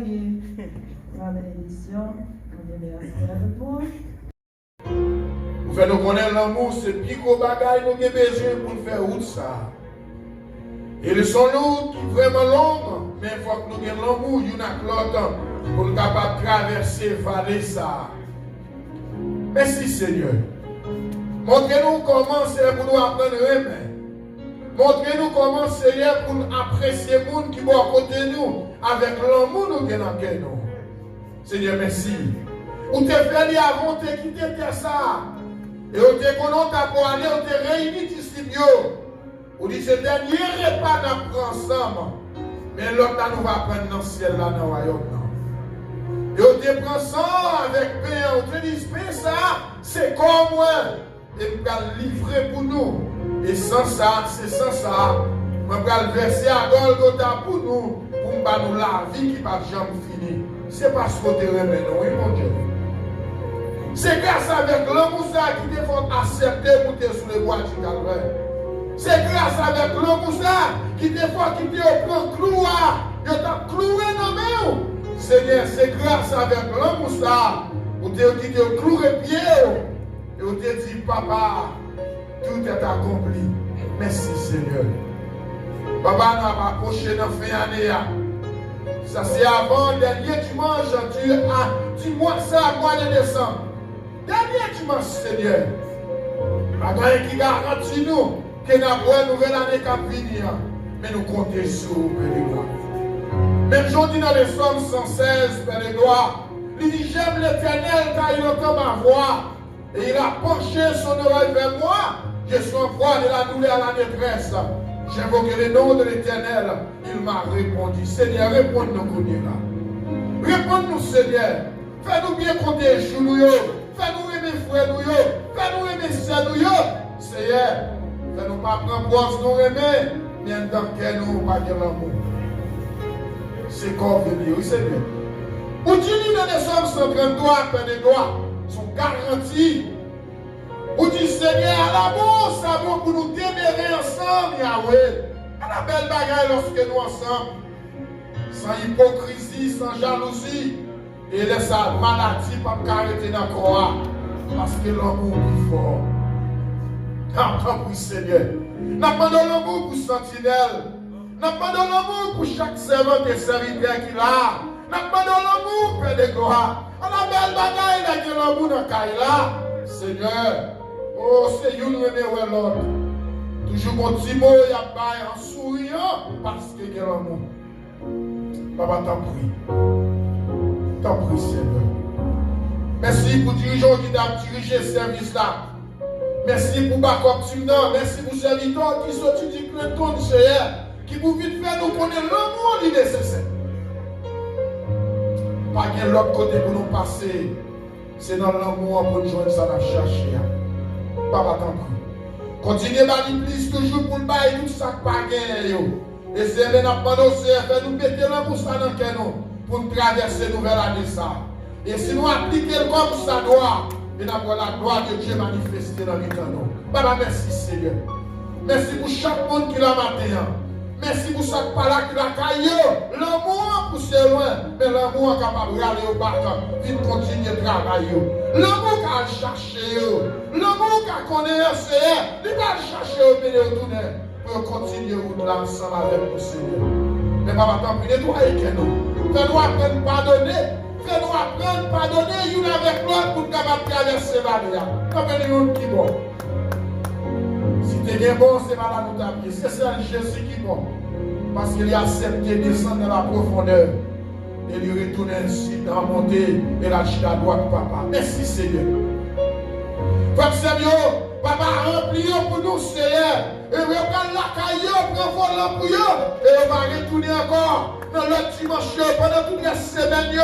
qui la bénédiction. Merci à toi. Vous faites nous connaître l'amour, c'est le plus gros bagage nous avons besoin pour faire route ça. Et le son nous qui est vraiment long, mais il faut que nous ayons l'amour, il y en a l'autre, pour nous capables de traverser vallée ça. Merci Seigneur. Montrez-nous comment c'est pour nous apprendre à aimer. Montrez-nous comment c'est pour nous apprécier les gens qui sont à côté de nous, avec l'amour nous avons dans nous. Seigneur, merci. Ou te fait avant de quitter ça. Et on te connaît pour aller, on te réunit ici. On dit ce dernier repas nous prend ensemble. Mais l'autre là nous va prendre dans le ciel là dans le royaume. Et on te prend ça avec pain. On te dit ça, c'est comme moi. Et on va le livrer pour nous. Et sans ça, c'est sans ça. On va le verser à Golgotha pour nous. Pour nous la vie qui ne va jamais finir. C'est parce qu'on te remet, oui mon Dieu. C'est grâce avec l'amour qui te faut accepter pour te sous les bois du calvaire. C'est grâce avec l'amour qui te faut quitter au plan clouard. Je t'ai cloué dans mes mains. Seigneur, c'est grâce avec l'amour où tu as quitté au cloué pied. Et on te dit, papa, tout est accompli. Merci Seigneur. Papa, nous avons approché dans la fin d'année. Ça c'est avant le dernier dimanche du mois de décembre. Dernier dimanche, Seigneur. Bagay qui garantit nous que nous avons une nouvelle année qui vient. Mais nous comptons sur vous, Père de gloire. Même aujourd'hui dans les Psaumes 116, Père de gloire, il dit j'aime l'Éternel car il entend ma voix. Et il a penché son oreille vers moi. Je suis en proie de la douleur à la détresse. J'invoque le nom de l'Éternel. Il m'a répondu. Seigneur, réponds-nous, là. Réponds-nous, Seigneur. Fais-nous bien compter les jours. Fais-nous aimer frères nous. Fais-nous aimer sœurs nous. Seigneur, fais-nous pas prendre boisse nous aimer. Mais en tant que nous, pas de l'amour. C'est convenu, oui, Seigneur. Ou tu lis dans les Psaumes 133, Père de gloire, sont garantis. Ou dit Seigneur, l'amour, ça vaut pour nous demeurer ensemble, Yahweh. À la belle bagaille lorsque nous ensemble. Sans hypocrisie, sans jalousie. Et laisse la maladie pas m'arrêter dans le corps. Parce que l'amour est fort. Tant pour Seigneur. N'a pas de l'amour pour sentinelle. N'a pas de l'amour pour chaque servant et serviteur qu'il a. N'a pas de l'amour, Père de gloire. À la belle bagaille, il y a l'amour dans le cas. Seigneur. Oh, c'est une rené l'autre. Toujours mon petit mot, il y a pas en souriant parce qu'il y a l'amour. Papa, t'en prie. T'en prie, Seigneur. Merci pour dirigeants qui t'a dirigé ce service-là. Merci pour Bakop Timnan. Merci pour serviteurs qui sont du Clinton, Seigneur. Qui vous vite faire nous connaître l'amour du nécessaire. Pas qu'il y ait l'autre côté pour nous passer. C'est dans l'amour pour nous joindre ça dans chercher. Papa, t'en prie. Continuez à l'église toujours pour le bail, tout ça pas gagné. Et c'est maintenant pendant ce faire nous péter l'amour ça dans le nous pour nous traverser nouvelle année ça. Et si nous appliquons comme ça doit, et nous avons la gloire de Dieu manifestée dans le temps. Papa, merci Seigneur. Merci pour chaque monde qui l'a matin. Merci pour chaque parole qui l'a caillé. L'amour pour c'est loin, mais l'amour est capable d'aller au bâton. Vite continuer de travailler. L'amour qui a cherché. L'amour qui a connaissé. Il va chercher au pays de retourner. Pour continuer là ensemble avec nous, Seigneur. Mais papa, tant pis, nettoyez nous. Fais-nous apprendre à pardonner. Fais-nous apprendre à pardonner l'une avec l'autre pour nous traverser la vie. Comme nous qui est bon. Si tu es bon, c'est pas là nous taper. C'est ça Jésus qui est bon. Parce qu'il a accepté de descendre dans la profondeur. Et lui retourner ainsi dans la montée et la chute à droite, papa. Merci Seigneur. Frère Seigneur, papa rempli pour nous, Seigneur. Et on va la caille, on prend volant pour eux. Et on va retourner encore dans le dimanche pendant toute la semaine.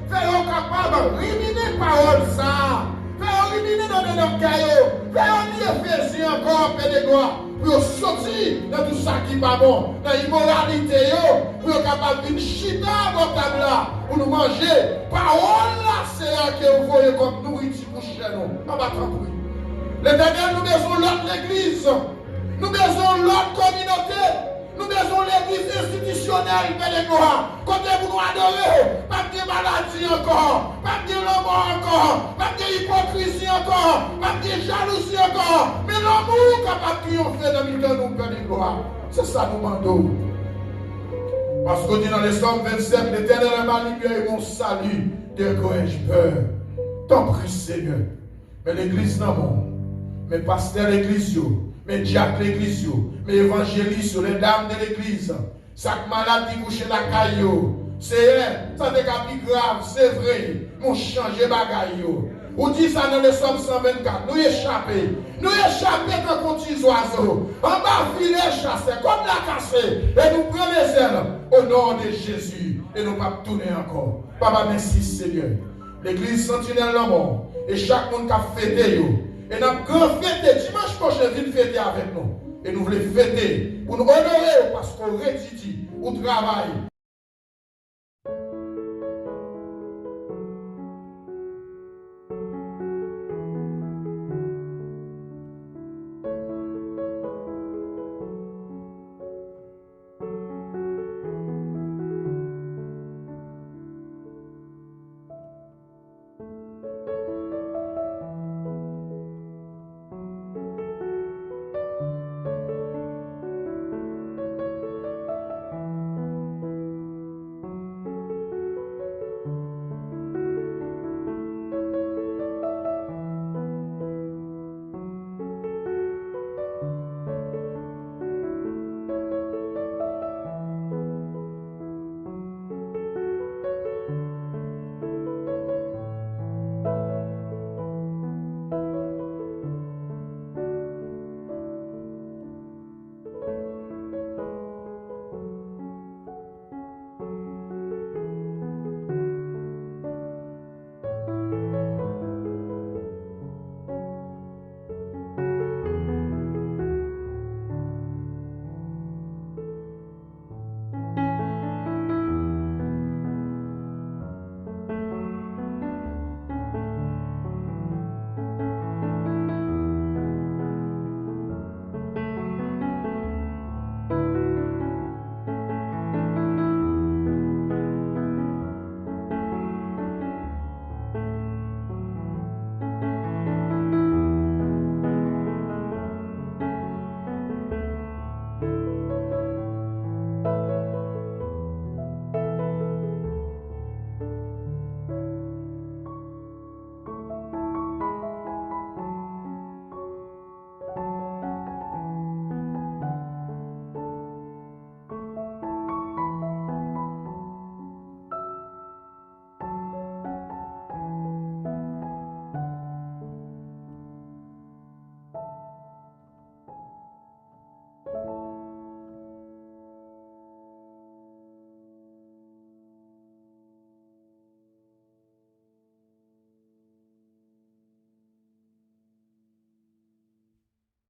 Fais-nous capable de ruminer parole ça. Fais-nous ruminer dans nos cailloux. Fais-nous Éphésiens encore, Père de gloire. Pour sortir de tout ça qui n'est pas bon, dans l'immoralité, pour être capable de chita dans table là, pour nous manger. Parole là, c'est que vous voyez comme nourriture pour chez nous. On va t'en prier. L'Éternel, nous besoin l'autre l'église. Nous besoin l'autre communauté. Nous besoin l'église institutionnelle éternel, Père de gloire, côté pour nous adorer, pas de maladie encore, pas de l'amour encore, pas de hypocrisie encore, pas de jalousie encore, mais l'amour capable de triompher dans le milieu de nous, Père de gloire. C'est ça nous demandons. Parce qu'on dit dans les Psaumes 27, l'éternel est ma lumière et mon salut, de quoi ai-je peur? T'en prie, Seigneur. Mais l'église n'a pas. Mais pasteur l'église, mais diacre l'église, mais évangéliste, les dames de l'église, chaque malade qui couche la caillou, c'est elle, ça n'est pas plus grave, c'est vrai, nous changer bagaille. Ou dit ça dans le Psaume 124, nous échapper comme petits oiseaux, en bas filer chasser, comme la casser, et nous prenons les ailes au nom de Jésus, et nous pas tourner encore. Papa, merci Seigneur. L'église sentinelle la mort, et chaque monde qui a fêté, et nous avons fêté, dimanche prochain, viens fêter avec nous. Et nous voulons fêter pour nous honorer parce qu'on rétidie, au travail.